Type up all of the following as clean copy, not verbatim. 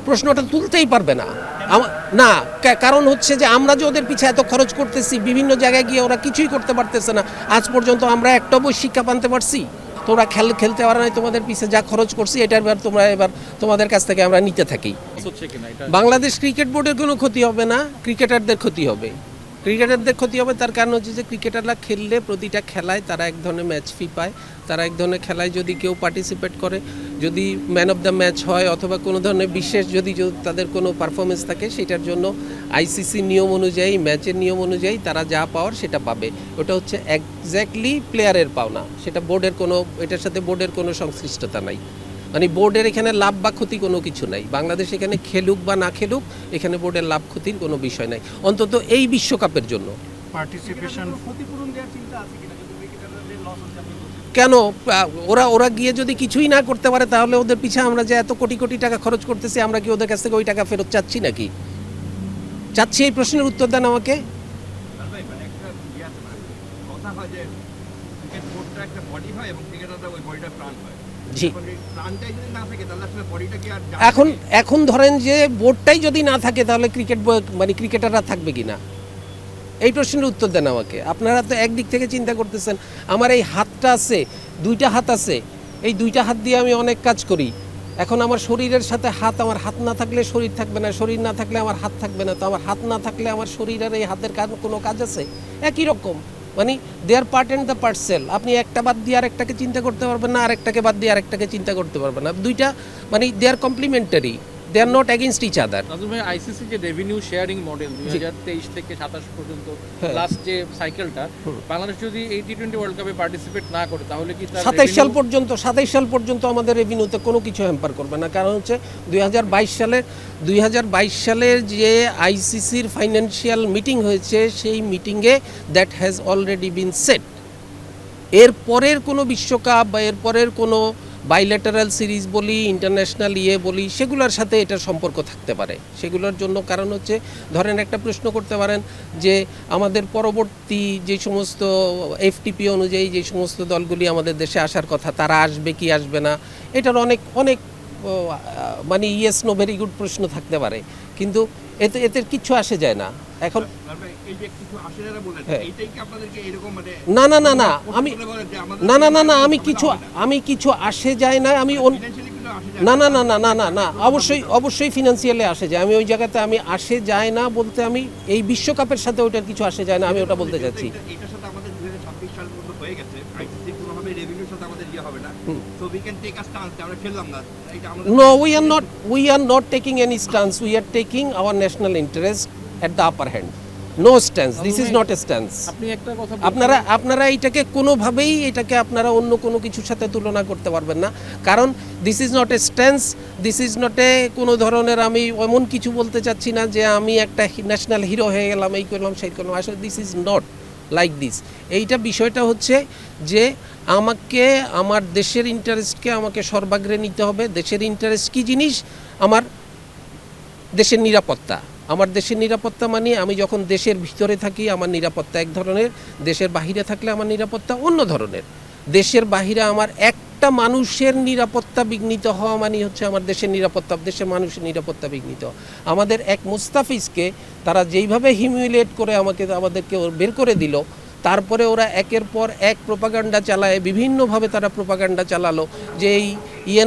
প্রশ্নটা তুলতেই পারবে না। না, কারণ হচ্ছে যে আমরা যে ওদের পিছিয়ে এত খরচ করতেছি, বিভিন্ন জায়গায় গিয়ে ওরা কিছুই করতে পারতেছে না। আজ পর্যন্ত আমরা একটা বই শিক্ষা পানতে পারছি? তোমরা খেলতে পারো নাই, তোমাদের পিছিয়ে যা খরচ করছি এটার এবার তোমাদের কাছ থেকে আমরা নিতে থাকি। বাংলাদেশ ক্রিকেট বোর্ডের কোনো ক্ষতি হবে না, ক্রিকেটারদের ক্ষতি হবে। ক্রিকেটারদের ক্ষতি হবে তার কারণ হচ্ছে যে ক্রিকেটাররা খেললে প্রতিটা খেলায় তারা এক ধরনের ম্যাচ ফি পায়। তারা এক ধরনের খেলায় যদি কেউ পার্টিসিপেট করে, যদি ম্যান অফ দ্য ম্যাচ হয় অথবা কোনো ধরনের বিশেষ যদি তাদের কোনো পারফরমেন্স থাকে, সেটার জন্য আইসিসি নিয়ম অনুযায়ী, ম্যাচের নিয়ম অনুযায়ী তারা যা পাওয়ার সেটা পাবে। ওটা হচ্ছে একজ্যাক্টলি প্লেয়ারের পাওনা, সেটা বোর্ডের কোনো, এটার সাথে বোর্ডের কোনো সংশ্লিষ্টতা নাই। মানে বোর্ডের এখানে লাভ বা ক্ষতি কোনো কিছু নাই। বাংলাদেশ এখানে খেলুক বা না খেলুক, এখানে বোর্ডের লাভ ক্ষতির কোনো বিষয় নাই, অন্তত এই বিশ্বকাপের জন্য। পার্টিসিপেশন কেন ওরা গিয়ে যদি কিছুই না করতে পারে, তাহলে ওদের পিছনে আমরা যে এত কোটি কোটি টাকা খরচ করতেছি, আমরা কি ওদের কাছ থেকে ওই টাকা ফেরত চাচ্ছি নাকি? চাচ্ছি? এই প্রশ্নের উত্তর দেন আমাকে। জি, এখন ধরেন যে বোর্ডটাই যদি না থাকে, তাহলে ক্রিকেটাররা থাকবে কিনা? এই প্রশ্নের উত্তর দেন আমাকে। আপনারা তো একদিক থেকে চিন্তা করতেছেন, আমার এই হাতটা আছে, দুইটা হাত আছে, এই দুইটা হাত দিয়ে আমি অনেক কাজ করি। এখন আমার শরীরের সাথে হাত, আমার হাত না থাকলে শরীর থাকবে না, শরীর না থাকলে আমার হাত থাকবে না। তো আমার হাত না থাকলে আমার শরীরের এই হাতের কোনো কাজ আছে? একই রকম, মানে they R part and the parcel. আপনি একটা বাদ দিয়ে আরেকটাকে চিন্তা করতে পারবেন না, আরেকটাকে বাদ দিয়ে আরেকটাকে চিন্তা করতে পারবেন না। দুইটা মানে they are complementary, they are not against each other. ICC যে রেভিনিউ শেয়ারিং মডেল 2023 থেকে 27 পর্যন্ত লাস্ট যে সাইকেলটা, বাংলাদেশ যদি এই টি20 ওয়ার্ল্ড কাপে পার্টিসিপেট না করে, তাহলে কি 27 সাল পর্যন্ত আমাদের রেভিনিউতে কোনো কিছু হ্যাম্পার করবে না। কারণ হচ্ছে 2022 সালের যে আইসিসির ফাইন্যান্সিয়াল মিটিং হয়েছে, সেই মিটিংয়ে that has already been set. এর পরের কোনো বিশ্বকাপ বা এর পরের কোনো বাইল্যাটারাল সিরিজ বলি, ইন্টারন্যাশনাল বলি, সেগুলোর সাথে এটার সম্পর্ক থাকতে পারে। সেগুলোর জন্য কারণ হচ্ছে, ধরেন একটা প্রশ্ন করতে পারেন যে আমাদের পরবর্তী যে সমস্ত এফটিপি অনুযায়ী যে সমস্ত দলগুলি আমাদের দেশে আসার কথা, তারা আসবে কি আসবে না, এটার অনেক মানে ইয়েস নো ভেরি গুড প্রশ্ন থাকতে পারে, কিন্তু এতে কিচ্ছু আসে যায় না। এখন আমি কিছু আসে যায় না, আমি না অবশ্যই ফিনান্সিয়ালি আসে যায়। আমি ওই জায়গাতে আমি আসে যায় না বলতে, আমি এই বিশ্বকাপের সাথে ওটার কিছু আসে যায় না, আমি ওটা বলতে চাচ্ছি। No, we are not taking any stance. We are taking our national interest at the upper hand. No stance. This is not a stance. আপনারা এটাকে কোনোভাবেই আপনারা অন্য কোনো কিছুর সাথে তুলনা করতে পারবেন না, কারণ this is not a stance, this is not a কোনো ধরনের, আমি এমন কিছু বলতে চাচ্ছি না যে আমি একটা ন্যাশনাল হিরো হয়ে গেলাম, এই করলাম সেই করলাম। আসলে this is not like this. এইটা বিষয়টা হচ্ছে যে আমাকে আমার দেশের ইন্টারেস্টকে আমাকে সর্বাগ্রে নিতে হবে। দেশের ইন্টারেস্ট কী জিনিস? আমার দেশের নিরাপত্তা। আমার দেশের নিরাপত্তা মানে আমি যখন দেশের ভিতরে থাকি আমার নিরাপত্তা এক ধরনের, দেশের বাহিরে থাকলে আমার নিরাপত্তা অন্য ধরনের। দেশের বাহিরে আমার একটা মানুষের নিরাপত্তা বিঘ্নিত হওয়া মানে হচ্ছে আমার দেশের নিরাপত্তা, দেশের মানুষের নিরাপত্তা বিঘ্নিত। আমাদের এক মুস্তাফিজকে তারা যেইভাবে হিউমিলিয়েট করে আমাদেরকে বের করে দিল, তারপরে ওরা একের পর এক প্রোপাগান্ডা চালায়, বিভিন্নভাবে তারা প্রোপাগান্ডা চালালো যে এই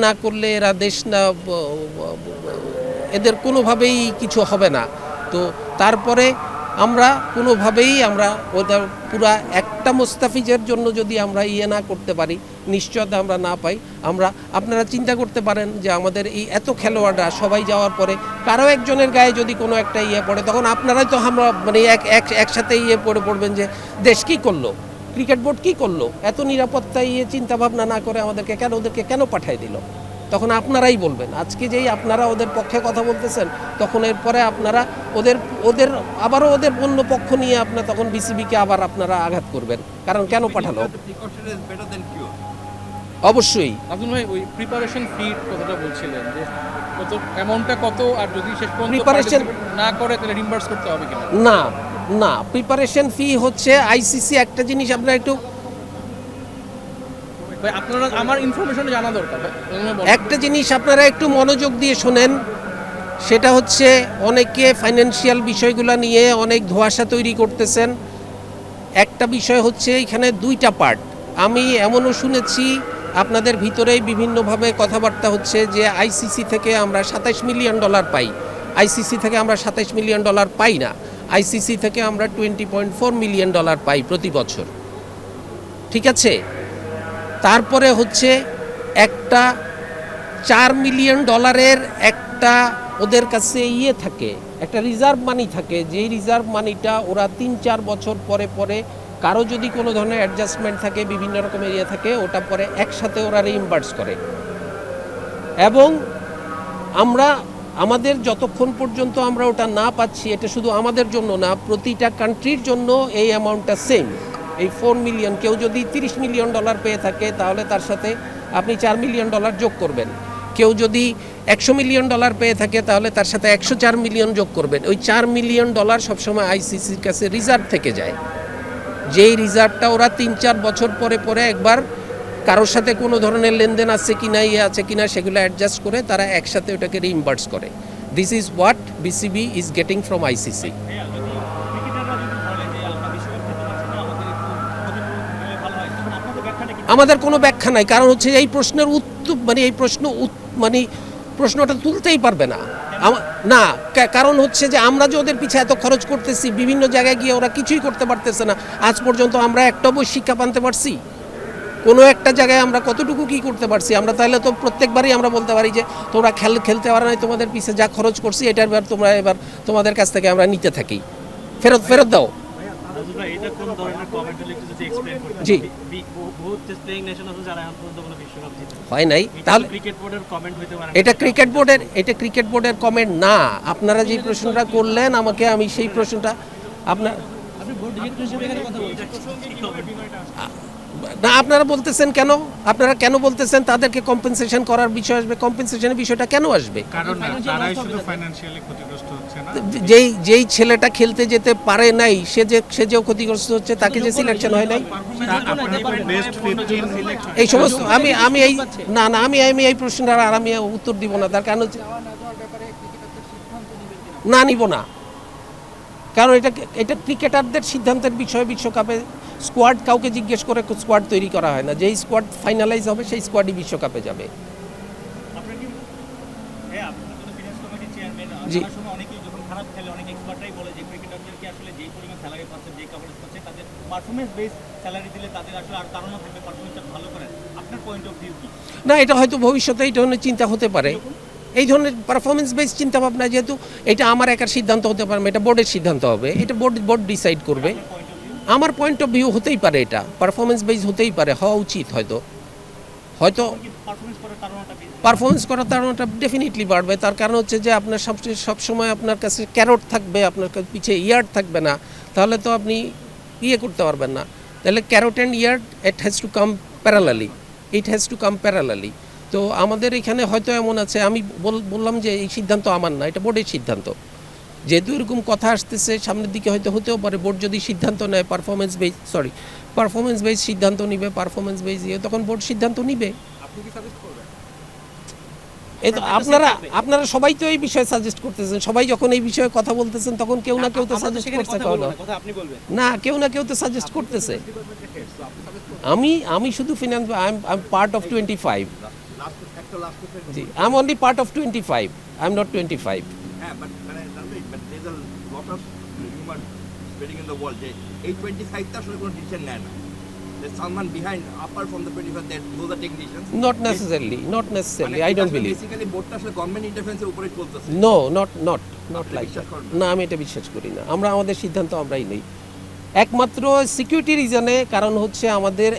না করলে এরা দেশ না, এদের কোনোভাবেই কিছু হবে না। তো তারপরে আমরা কোনোভাবেই ওদের পুরা একটা মুস্তাফিজের জন্য যদি আমরা না করতে পারি, নিশ্চয়তা আমরা না পাই, আপনারা চিন্তা করতে পারেন যে আমাদের এই এত খেলোয়াড়রা সবাই যাওয়ার পরে কারো একজনের গায়ে যদি কোনো একটা পড়ে, তখন আপনারাই তো আমরা মানে একসাথে পড়বেন যে দেশ কী করলো, ক্রিকেট বোর্ড কী করলো, এত নিরাপত্তা চিন্তা ভাবনা না করে ওদেরকে কেন পাঠাই দিল, তখন আপনারাই বলবেন। আজকে যেই আপনারা ওদের পক্ষে কথা বলতেছেন, তখন এরপরে আপনারা আবারও ওদের অন্য পক্ষ নিয়ে তখন বিসিবিকে আবার আপনারা আঘাত করবেন, কারণ কেন পাঠালো। অবশ্যই আব্দুল ভাই, ওই প্রিপারেশন ফি কথাটা বলছিলেন যে কত অ্যামাউন্টটা কত, আর যদি শেষ পর্যন্ত প্রিপারেশন না করে তাহলে রিম্বার্স করতে হবে কিনা? না প্রিপারেশন ফি হচ্ছে আইসিসি একটা জিনিস, আপনারা একটু আপনারা আমার ইনফরমেশন জানা দরকার। একটা জিনিস আপনারা একটু মনোযোগ দিয়ে শোনেন, সেটা হচ্ছে অনেকে ফাইন্যান্সিয়াল বিষয়গুলো নিয়ে অনেক ধোঁয়াশা তৈরি করতেছেন। একটা বিষয় হচ্ছে এখানে দুইটা পার্ট। আমি এমনও শুনেছি আপনাদের ভিতরেই বিভিন্নভাবে কথাবার্তা হচ্ছে যে আইসিসি থেকে আমরা $27 মিলিয়ন পাই। আইসিসি থেকে আমরা $27 মিলিয়ন পাই না, আইসিসি থেকে আমরা $20.4 মিলিয়ন পাই প্রতি বছর। ঠিক আছে, তারপরে হচ্ছে একটা $4 মিলিয়ন একটা ওদের কাছে থাকে, একটা রিজার্ভ মানি থাকে, যেই রিজার্ভ মানিটা ওরা 3-4 বছর পরে পরে কারো যদি কোনো ধরনের অ্যাডজাস্টমেন্ট থাকে, বিভিন্ন রকমের থাকে, ওটা পরে একসাথে ওরা রিইম্বার্স করে। এবং আমরা আমাদের যতক্ষণ পর্যন্ত আমরা ওটা না পাচ্ছি, এটা শুধু আমাদের জন্য না, প্রতিটা কান্ট্রির জন্য এই অ্যামাউন্টটা সেম। এই 4 মিলিয়ন, কেউ যদি $30 মিলিয়ন পেয়ে থাকে তাহলে তার সাথে আপনি $4 মিলিয়ন যোগ করবেন। কেউ যদি $100 মিলিয়ন পেয়ে থাকে তাহলে তার সাথে $104 মিলিয়ন যোগ করবেন। ওই $4 মিলিয়ন সবসময় আইসিসির কাছে রিজার্ভ থেকে যায়, যেই রিজার্ভটা ওরা 3-4 বছর পরে পরে একবার কারোর সাথে কোনো ধরনের লেনদেন আছে কিনা, আছে কিনা, সেগুলো অ্যাডজাস্ট করে তারা একসাথে ওটাকে রিইম্বার্স করে। This is what BCB is getting from ICC. আমাদের কোনো ব্যাখ্যা নাই, কারণ হচ্ছে এই প্রশ্নের উত্তর এই প্রশ্নটা তুলতেই পারবে না। না, কারণ হচ্ছে যে আমরা যে ওদের পিছিয়ে এত খরচ করতেছি, বিভিন্ন জায়গায় গিয়ে ওরা কিছুই করতে পারতেছে না। আজ পর্যন্ত আমরা একটা বই শিক্ষা পানতে পারছি? কোনো একটা জায়গায় আমরা কতটুকু কি করতে পারছি? আমরা তাহলে তো প্রত্যেকবারই আমরা বলতে পারি যে তোমরা খেলতে পারো নাই, তোমাদের পিছিয়ে যা খরচ করছি এটার এবার তোমাদের কাছ থেকে আমরা নিতে থাকি, ফেরত দাও। জি, হয় নাই, তাহলে এটা ক্রিকেট বোর্ডের কমেন্ট না। আপনারা যে প্রশ্নটা করলেন আমাকে, আমি সেই প্রশ্নটা না, আপনারা বলতেছেন কেন? আপনারা কেন বলতেছেন তাদেরকে কম্পেনসেশন করার বিষয় আসবে? কম্পেনসেশনের বিষয়টা কেন আসবে? যেই ছেলেটা খেলতে যেতে পারে নাই, সে যে ক্ষতিগ্রস্ত হচ্ছে, তাকে যে সিলেকশন হয় নাই, এই সমস্ত আমি এই প্রশ্নটার আর আমি উত্তর দিব না। তার কারণ হচ্ছে না, নিব না, কারণ এটা ক্রিকেটারদের সিদ্ধান্তের বিষয়। বিশ্বকাপে স্কোয়াড কাউকে জিজ্ঞেস করে স্কোয়াড তৈরি করা হয় না। যেই স্কোয়াড ফাইনালাইজ হবে সেই স্কোয়াডই বিশ্বকাপে যাবে। জি, না, এটা হয়তো ভবিষ্যতে এই ধরনের চিন্তা হতে পারে, এই ধরনের পারফরমেন্স বেস চিন্তা ভাবনা, যেহেতু এটা আমার একার সিদ্ধান্ত হতে পারে না, এটা বোর্ডের সিদ্ধান্ত হবে, এটা বোর্ড ডিসাইড করবে। আমার পয়েন্ট অফ ভিউ হতেই পারে, এটা পারফরমেন্স বেস হতেই পারে, হওয়া উচিত। হয়তো পারফরমেন্স করার তাড়নাটা ডেফিনেটলি বাড়বে। তার কারণ হচ্ছে যে আপনার সবসময় আপনার কাছে ক্যারট থাকবে, আপনার পিছে ইয়ার্ড থাকবে না, তাহলে তো আপনি করতে পারবেন না। তাহলে carrot and yard it has to come parallelly. তো আমাদের এখানে হয়তো এমন আছে, আমি বললাম যে এই সিদ্ধান্ত আমার না, এটা বোর্ডের সিদ্ধান্ত। যেহেতু এরকম কথা আসতেছে সামনের দিকে, হতেও পারে বোর্ড যদি সিদ্ধান্ত নেয় পারফরমেন্স বেস সিদ্ধান্ত নিবে, তখন বোর্ড সিদ্ধান্ত নিবে। এই তো আপনারা সবাই তো এই বিষয়ে সাজেস্ট করতেছেন, সবাই যখন এই বিষয়ে কথা বলতেছেন তখন কেউ না কেউ তো সাজেস্ট করছে, না কেউ না কেউ তো সাজেস্ট করতেছে। আমি শুধু finance, I am part of 25। G, I am only part of 25, I am not 25। spreading in the world যে এই 25 টা আসলে কোনো ডিসিশন নেয় না, there's someone behind apart from the 25 that those are technicians, not necessarily I don't believe basically বোর্ডটা আসলে government ইন্টারফারেন্সের উপরে চলতেছে। no not like that। না, আমি এটা বিশ্বাস করি না। আমরা আমাদের সিদ্ধান্ত আমরাই নেই, একমাত্র সিকিউরিটি রিজনে। কারণ হচ্ছে আমাদের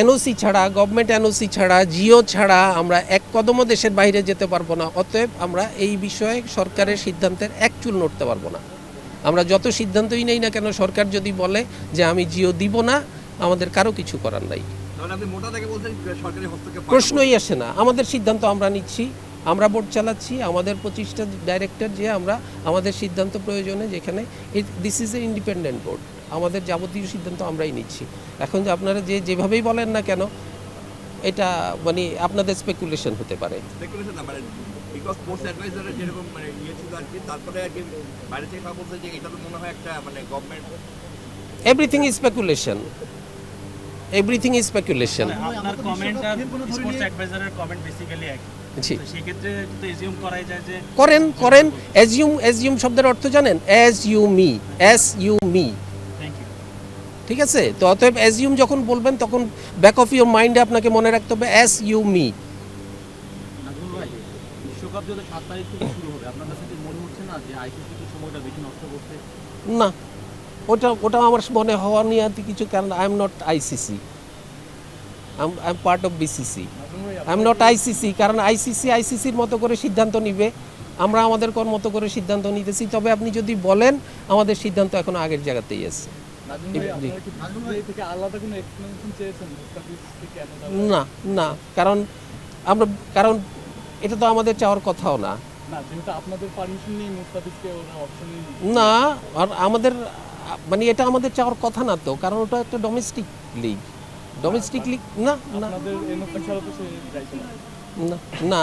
এনওসি ছাড়া, গভর্নমেন্ট এনওসি ছাড়া, জিও ছাড়া আমরা এক কদমও দেশের বাইরে যেতে পারবো না। অতএব আমরা এই বিষয়ে সরকারের সিদ্ধান্তের এক চুল নড়তে পারবো না। আমরা যত সিদ্ধান্তই নেই না কেন, সরকার যদি বলে যে আমি জিও দিব না, আমাদের কারো কিছু করার নাই। প্রশ্নই আসে না। আমাদের সিদ্ধান্ত আমরা নিচ্ছি, আমরা বোর্ড চালাচ্ছি, আমাদের 25টা ডাইরেক্টর, যে আমরা আমাদের সিদ্ধান্ত প্রয়োজনে, যেখানে this is a independent board, আমাদের যাবতীয় সিদ্ধান্ত আমরাই নিচ্ছি। এখন যে আপনারা যেভাবেই বলেন না কেন, এটা আপনাদের স্পেকুলেশন হতে পারে। বিকজ স্পোর্টস অ্যাডভাইজারের যেরকম মানে ইয়ে ছিল আর কি, তারপরে আর কি বাইরে থেকে খাওয়া বলছে যে এটা তো মনে হয় একটা মানে government everything is speculation, everything is speculation. আপনার কমেন্ট আর স্পোর্টস অ্যাডভাইজারের কমেন্ট বেসিক্যালি একই, জি, তো সেই ক্ষেত্রে তো এজিউম করাই যায় যে করেন করেন। অ্যাজিউম শব্দের অর্থ জানেন? Ass you me, thank you. ঠিক আছে? তো অতএব অ্যাজিউম যখন বলবেন তখন ব্যাক অফ ইউর মাইন্ডে আপনাকে মনে রাখতে হবে অ্যাজ ইউ মি। নাজমুল ভাই, বিশ্বকাপ যদি 7 তারিখ থেকে শুরু হবে, আপনার কাছে কি মনে হচ্ছে না যে আইসিসি কি সময়টা বেশি নষ্ট করছে? না, ওটা আমার মনে হওয়া নিয়ে আর কিছু, কারণ I am not ICC, I am part of BCC, I am not ICC. কারণ আইসিসির মতো করে সিদ্ধান্ত নিবে, আমরা আমাদের মতো করে সিদ্ধান্ত নিতেছি। তবে আপনি যদি বলেন আমাদের সিদ্ধান্ত এখনো আগের জায়গাতেই আছে। জি। থেকে আলাদা কোনো এক্সপ্লেনেশন চেয়েছেন মুস্তাফিজ থেকে এতটা? না না, কারণ এটা তো আমাদের চাওয়ার কথাও না। না, যেহেতু আপনাদের পারমিশন নেই মুস্তাফিজকে ওরা অপশনই না, আর আমাদের মানে এটা আমাদের চাওয়ার কথা না তো, কারণ ওটা একটা ডোমেস্টিক লিগ। ডোমেস্টিক লিগ না না আপনাদের এনওসি ছাড়া তো সে যাইতো না। না না,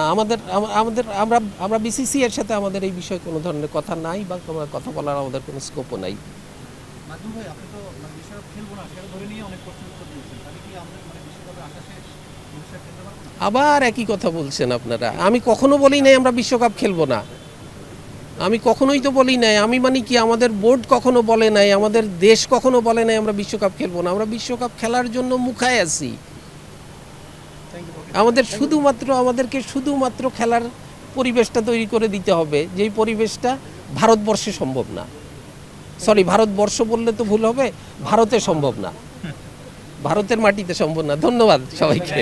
আমরা বিসিসি এর সাথে আমাদের এই বিষয়ে কোনো ধরনের কথা নাই, বা আমরা কথা বলার আমাদের কোনো স্কোপও নাই। নাজমুল ভাই, আপনি তো মানে বিশ্বকাপ খেলবো না সেটা ধরে নিয়ে অনেক প্রশ্ন উত্তর দিয়েছেন, তাহলে কি আমরা মানে বিশ্বকাপে আসা শেষ, ভবিষ্যৎ খেলতে পারবো না? আবার একই কথা বলছেন আপনারা। আমি কখনো বলি নাই আমরা বিশ্বকাপ খেলবো না, আমি কখনোই তো বলি নাই। আমি মানে কি, আমাদের বোর্ড কখনো বলে নাই, আমাদের দেশ কখনো বলে নাই আমরা বিশ্বকাপ খেলবো না। আমরা বিশ্বকাপ খেলার জন্য মুখায় আছি। আমাদেরকে শুধুমাত্র খেলার পরিবেশটা তৈরি করে দিতে হবে, যেই পরিবেশটা ভারতবর্ষে সম্ভব না। সরি, ভারতবর্ষ বললে তো ভুল হবে, ভারতে সম্ভব না, ভারতের মাটিতে সম্ভব না। ধন্যবাদ সবাইকে।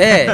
হ্যাঁ।